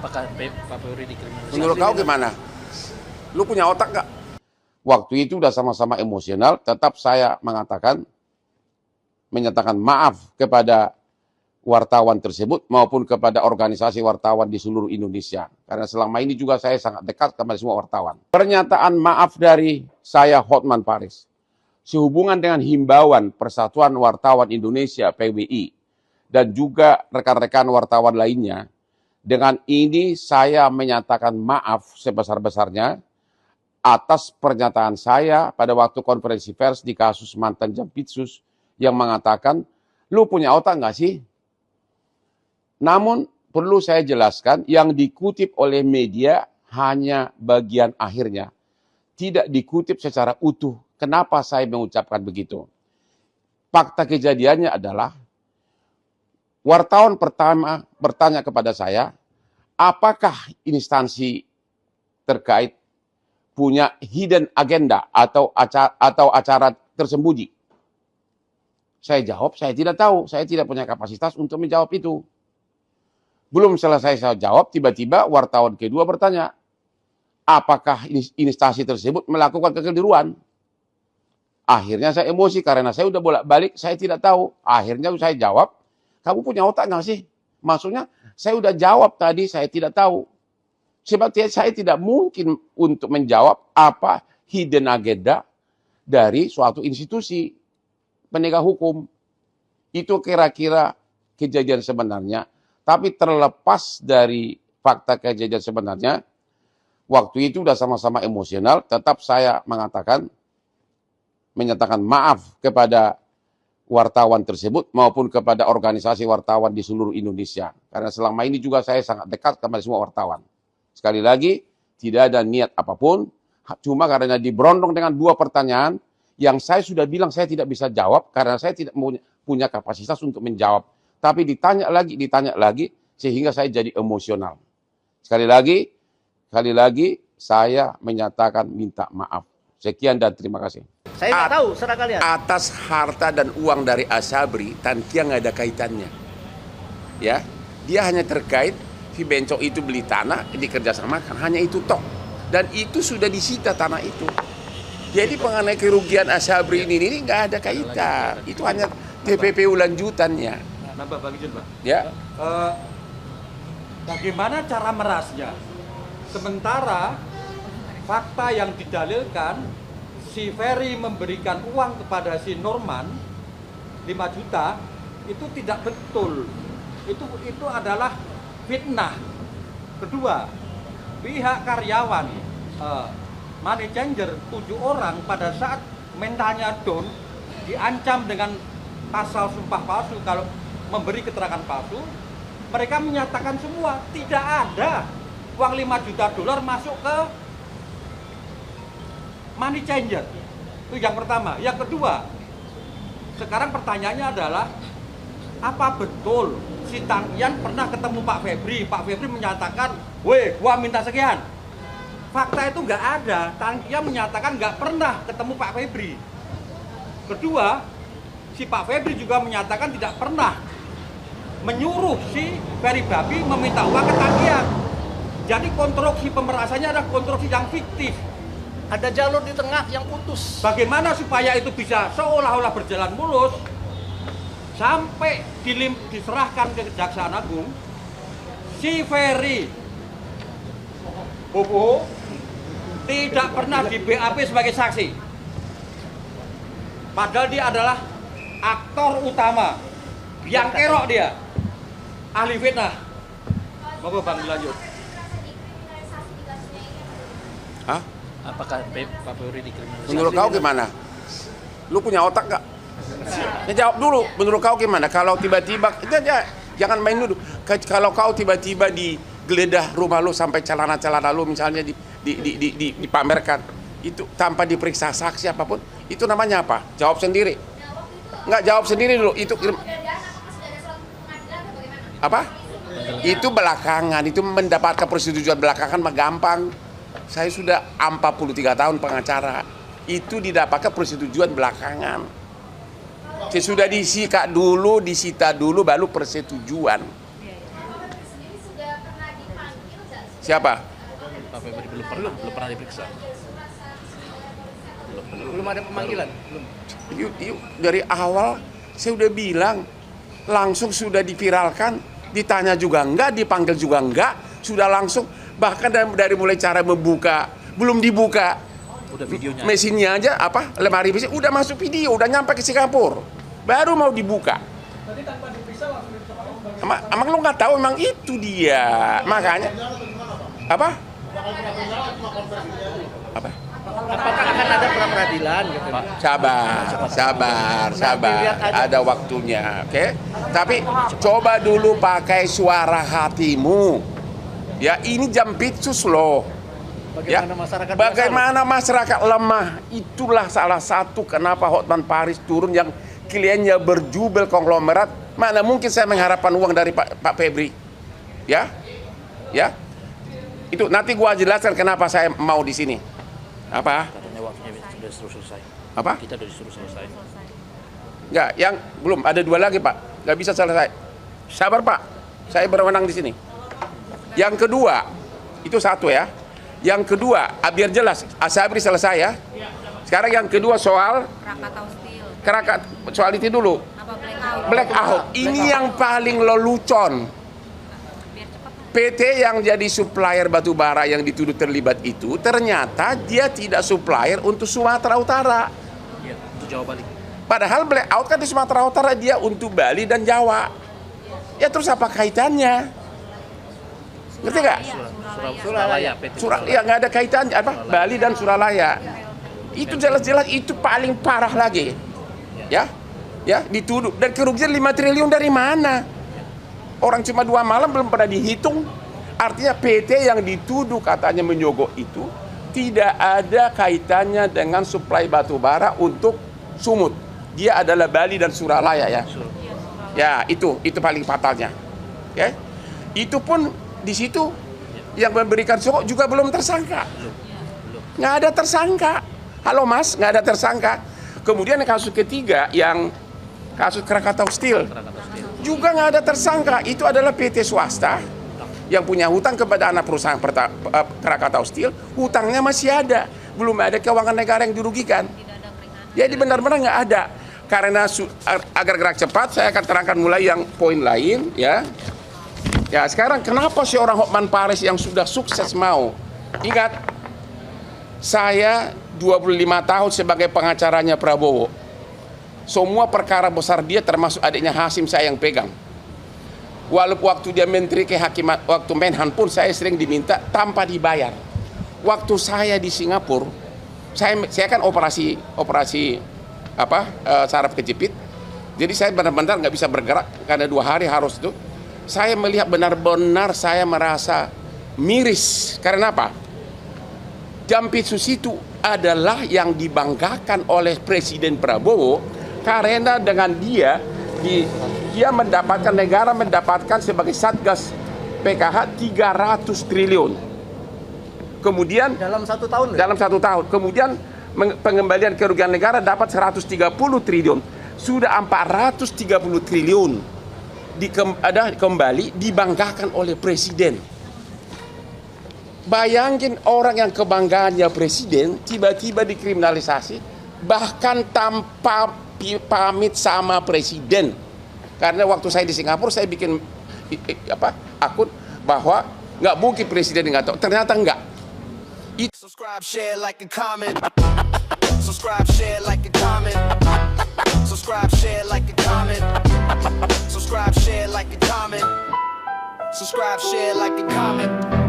Apakah Pak Polri dikriminalisasi? Menurut kau gimana? Lu punya otak nggak? Waktu itu udah sama-sama emosional, tetap saya menyatakan maaf kepada wartawan tersebut maupun kepada organisasi wartawan di seluruh Indonesia. Karena selama ini juga saya sangat dekat kepada semua wartawan. Pernyataan maaf dari saya, Hotman Paris, sehubungan dengan himbauan Persatuan Wartawan Indonesia (PWI) dan juga rekan-rekan wartawan lainnya, dengan ini saya menyatakan maaf sebesar-besarnya atas pernyataan saya pada waktu konferensi pers di kasus mantan Jampitsus yang mengatakan, lu punya otak nggak sih? Namun perlu saya jelaskan, yang dikutip oleh media hanya bagian akhirnya. Tidak dikutip secara utuh. Kenapa saya mengucapkan begitu? Fakta kejadiannya adalah, wartawan pertama bertanya kepada saya, apakah instansi terkait punya hidden agenda atau acara tersembunyi? Saya jawab, saya tidak tahu. Saya tidak punya kapasitas untuk menjawab itu. Belum selesai saya jawab, tiba-tiba wartawan kedua bertanya, apakah instansi tersebut melakukan kekeliruan? Akhirnya saya emosi karena saya udah bolak-balik, saya tidak tahu. Akhirnya saya jawab, kamu punya otak nggak sih? Maksudnya saya udah jawab tadi, saya tidak tahu. Sebab saya tidak mungkin untuk menjawab apa hidden agenda dari suatu institusi penegak hukum. Itu kira-kira kejadian sebenarnya. Tapi terlepas dari fakta kejadian sebenarnya, waktu itu udah sama-sama emosional, tetap saya menyatakan maaf kepada wartawan tersebut maupun kepada organisasi wartawan di seluruh Indonesia. Karena selama ini juga saya sangat dekat kepada semua wartawan. Sekali lagi, tidak ada niat apapun, cuma karena diberondong dengan dua pertanyaan yang saya sudah bilang saya tidak bisa jawab karena saya tidak punya kapasitas untuk menjawab. Tapi ditanya lagi, sehingga saya jadi emosional. Sekali lagi, saya menyatakan minta maaf. Sekian dan terima kasih. Saya nggak tahu, serah kalian. Atas harta dan uang dari Asabri, Tankia nggak ada kaitannya. Ya, dia hanya terkait si Bencok itu beli tanah, dikerjasamakan, hanya itu tok. Dan itu sudah disita tanah itu. Jadi mengenai kerugian Asabri ini nggak ada kaitan. Itu hanya TPPU lanjutannya. Nambah Bang Ijun, Pak. Ya. Bagaimana cara merasnya? Sementara fakta yang didalilkan, si Ferry memberikan uang kepada si Norman 5 juta, itu tidak betul. Itu adalah fitnah. Kedua, pihak karyawan money changer 7 orang pada saat mentalnya down diancam dengan pasal sumpah palsu kalau memberi keterangan palsu. Mereka menyatakan semua tidak ada uang 5 juta dolar masuk ke money changer. Itu yang pertama. Yang kedua, sekarang pertanyaannya adalah, apa betul si Tangkian pernah ketemu Pak Febri? Pak Febri menyatakan, weh, gua minta sekian. Fakta itu nggak ada. Tangkian menyatakan nggak pernah ketemu Pak Febri. Kedua, si Pak Febri juga menyatakan tidak pernah menyuruh si Ferry Babi meminta uang ke Tangkian. Jadi konstruksi pemerasannya adalah konstruksi yang fiktif. Ada jalur di tengah yang putus. Bagaimana supaya itu bisa seolah-olah berjalan mulus sampai diserahkan ke Kejaksaan Agung? Si Ferry Bobo tidak pernah di BAP sebagai saksi. Padahal dia adalah aktor utama. Yang kerok dia. Ahli fitnah. Monggo Bang lanjut. Hah? Apakah Pak Polri dikriminalisasi? Menurut kau gimana? Lu punya otak nggak? Ya, jawab dulu. Menurut kau gimana? Kalau tiba-tiba, jangan main dulu. Kalau kau tiba-tiba digeledah rumah lu sampai celana-celana lu misalnya dipamerkan, itu tanpa diperiksa saksi apapun, itu namanya apa? Jawab sendiri. Nggak, jawab sendiri dulu. Itu apa? Itu belakangan. Itu mendapatkan persetujuan belakangan mah gampang. Saya sudah 43 tahun pengacara. Itu didapatkan persetujuan belakangan. Sudah disita dulu, baru persetujuan. Siapa? Pak Febri belum pernah diperiksa. Belum ada pemanggilan. Belum. Yuk, dari awal saya udah bilang, langsung sudah diviralkan, ditanya juga enggak, dipanggil juga enggak, sudah langsung, bahkan dari mulai cara membuka, belum dibuka Udah videonya. mesinnya aja, lemari mesin, udah masuk video, udah nyampe ke Singapura, baru mau dibuka. Tadi tanpa diperiksa langsung diperiksa. Emang lo nggak tahu, emang itu dia, makanya apa? Apakah akan ada pra peradilan gitu? Pak? Sabar, ada waktunya, oke? Tapi coba dulu pakai suara hatimu. Ya, ini Jampitsus loh. Ya, bagaimana masyarakat lemah? Itulah salah satu kenapa Hotman Paris turun yang kliennya berjubel konglomerat. Mana mungkin saya mengharapkan uang dari Pak Febri? Ya, itu nanti gua jelaskan kenapa saya mau di sini. Apa? Katanya waktunya sudah selesai. Apa? Kita sudah disuruh selesai. Enggak, yang belum ada 2 lagi Pak. Nggak bisa selesai. Sabar Pak, saya berwenang di sini. Yang kedua, itu satu ya. Yang kedua, biar jelas, Asabri selesai ya. Sekarang yang kedua soal soal itu dulu. Blackout. Ini yang paling lelucon. PT yang jadi supplier batu bara yang dituduh terlibat itu ternyata dia tidak supplier untuk Sumatera Utara. Iya, untuk Jawa Bali. Padahal blackout kan di Sumatera Utara dia untuk Bali dan Jawa. Ya terus apa kaitannya? Ngerti nggak? Suralaya, PT Ya nggak ada kaitannya apa? Bali dan Suralaya. Itu jelas-jelas itu paling parah lagi. Ya, dituduh dan kerugian 5 triliun dari mana? Orang cuma 2 malam belum pernah dihitung. Artinya PT yang dituduh katanya menyogok itu tidak ada kaitannya dengan suplai batu bara untuk Sumut. Dia adalah Bali dan Suralaya ya. Ya, itu paling fatalnya. Ya. Itu pun di situ yang memberikan sogok juga belum tersangka. Nggak ada tersangka. Halo Mas, nggak ada tersangka. Kemudian kasus ketiga yang kasus Krakatau Steel juga nggak ada tersangka. Itu adalah PT swasta yang punya hutang kepada anak perusahaan Krakatau Steel. Hutangnya masih ada, belum ada keuangan negara yang dirugikan. Jadi benar-benar nggak ada. Karena agar gerak cepat, saya akan terangkan mulai yang poin lain ya. Ya sekarang kenapa si orang Hotman Paris yang sudah sukses mau? Ingat, saya 25 tahun sebagai pengacaranya Prabowo. Semua perkara besar dia termasuk adiknya Hasim saya yang pegang. Walaupun waktu dia menteri kehakiman, waktu Menhan pun saya sering diminta tanpa dibayar. Waktu saya di Singapura, saya kan operasi saraf kejepit. Jadi saya benar-benar nggak bisa bergerak karena 2 hari harus itu. Saya melihat benar-benar saya merasa miris. Karena apa? Jampitsus itu adalah yang dibanggakan oleh Presiden Prabowo. Karena dengan dia mendapatkan, negara mendapatkan sebagai Satgas PKH 300 triliun. Kemudian dalam 1 tahun. Dalam 1 tahun. Kemudian pengembalian kerugian negara dapat 130 triliun. Sudah 430 triliun kembali dibanggakan oleh Presiden. Bayangin orang yang kebanggaannya Presiden tiba-tiba dikriminalisasi, bahkan tanpa pamit sama Presiden. Karena waktu saya di Singapura saya bikin akun bahwa nggak mungkin Presiden nggak tahu, ternyata nggak. Subscribe, share, like, and comment. Subscribe, share, like, and comment. Subscribe, share, like, and comment. Subscribe, share, like, and comment. Subscribe, share, like, and comment.